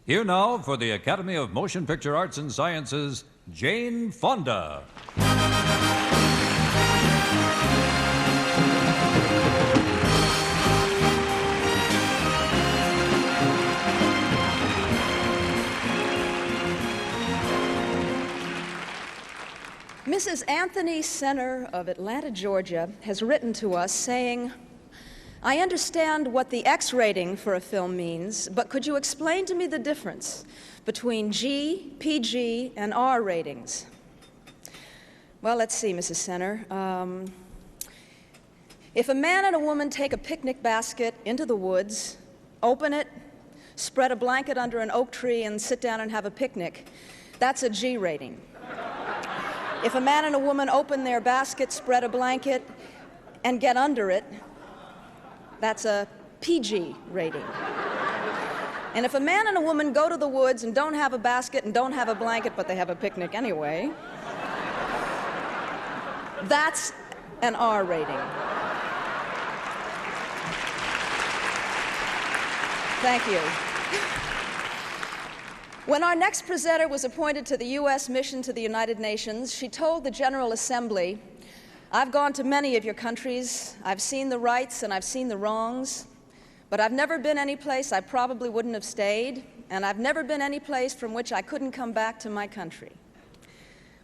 Here now for the Academy of Motion Picture Arts and Sciences, Jane Fonda. Mrs. Anthony Center of Atlanta, Georgia, has written to us saying, I understand what the X rating for a film means, but could you explain to me the difference between G, PG, and R ratings? Well, let's see, Mrs. Center. If a man and a woman take a picnic basket into the woods, open it, spread a blanket under an oak tree, and sit down and have a picnic, that's a G rating. If a man and a woman open their basket, spread a blanket, and get under it, that's a PG rating. And if a man and a woman go to the woods and don't have a basket and don't have a blanket, but they have a picnic anyway, that's an R rating. Thank you. When our next presenter was appointed to the U.S. mission to the United Nations, she told the General Assembly, I've gone to many of your countries, I've seen the rights and I've seen the wrongs, but I've never been any place I probably wouldn't have stayed, and I've never been any place from which I couldn't come back to my country.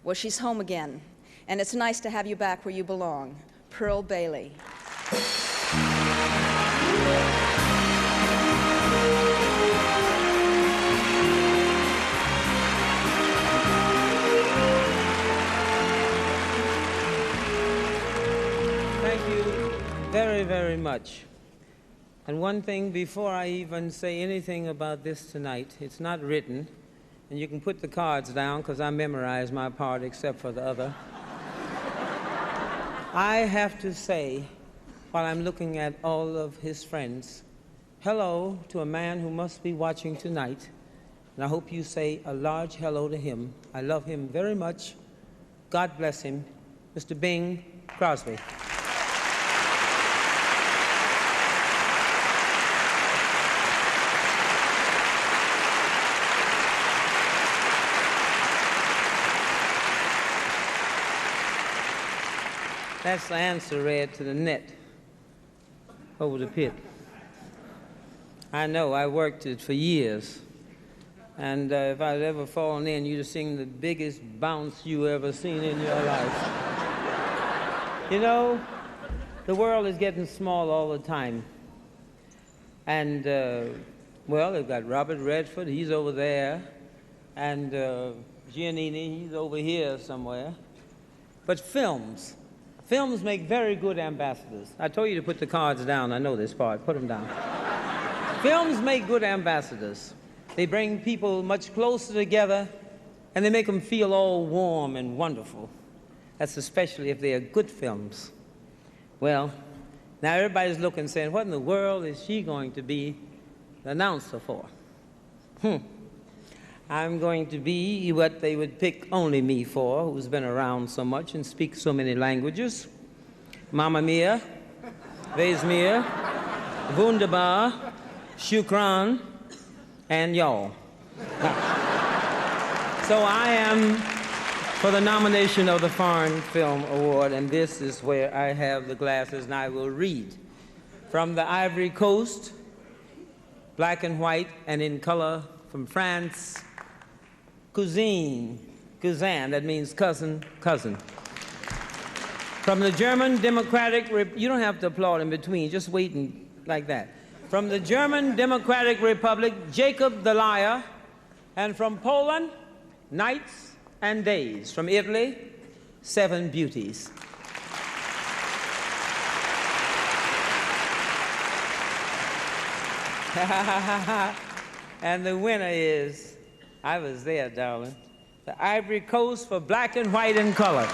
Well, she's home again, and it's nice to have you back where you belong. Pearl Bailey. Very, very much. And one thing before I even say anything about this tonight, it's not written, and you can put the cards down because I memorized my part except for the other. I have to say, while I'm looking at all of his friends, hello to a man who must be watching tonight, and I hope you say a large hello to him. I love him very much. God bless him. Mr. Bing Crosby. That's the answer read to the net over the pit. I know, I worked it for years. And if I'd ever fallen in, you'd have seen the biggest bounce you ever seen in your life. You know, the world is getting small all the time. And, well, they've got Robert Redford, he's over there. And Giannini, he's over here somewhere. But films make very good ambassadors. I told you to put the cards down. I know this part. Put them down. Films make good ambassadors. They bring people much closer together, and they make them feel all warm and wonderful. That's especially if they are good films. Well, now everybody's looking, saying, what in the world is she going to be the announcer for? I'm going to be what they would pick only me for, who's been around so much and speaks so many languages. Mamma mia, Wes mir, wunderbar, shukran, and y'all. So I am for the nomination of the Foreign Film Award, and this is where I have the glasses, and I will read. From the Ivory Coast, black and white and in color, from France, cousin, that means cousin. From the German Democratic you don't have to applaud in between, just wait and like that. From the German Democratic Republic, Jacob the Liar. And from Poland, Nights and Days. From Italy, Seven Beauties. And the winner is, I was there, darling, the Ivory Coast for black and white in color.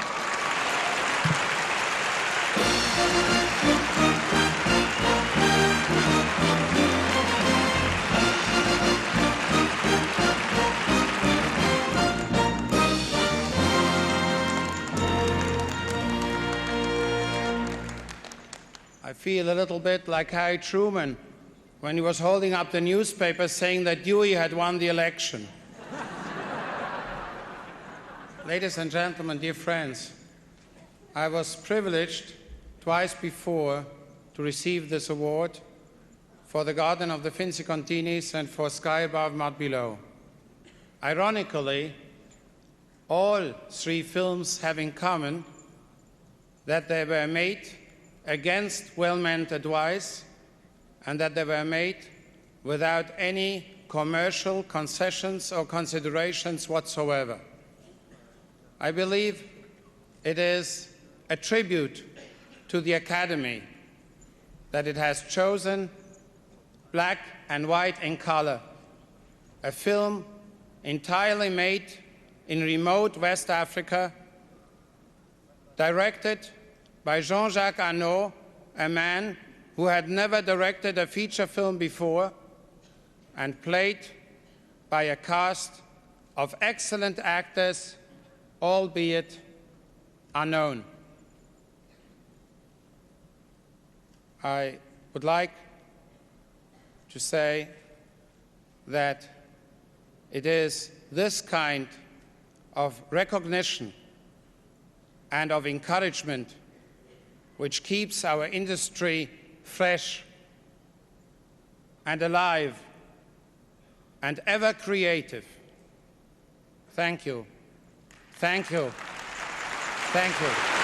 I feel a little bit like Harry Truman when he was holding up the newspaper saying that Dewey had won the election. Ladies and gentlemen, dear friends, I was privileged twice before to receive this award for The Garden of the Finzi Continis and for Sky Above, Mud Below. Ironically, all three films have in common that they were made against well-meant advice and that they were made without any commercial concessions or considerations whatsoever. I believe it is a tribute to the Academy that it has chosen Black and White in Color, a film entirely made in remote West Africa, directed by Jean-Jacques Hano, a man who had never directed a feature film before, and played by a cast of excellent actors, albeit unknown. I would like to say that it is this kind of recognition and of encouragement which keeps our industry fresh and alive and ever creative. Thank you. Thank you. Thank you.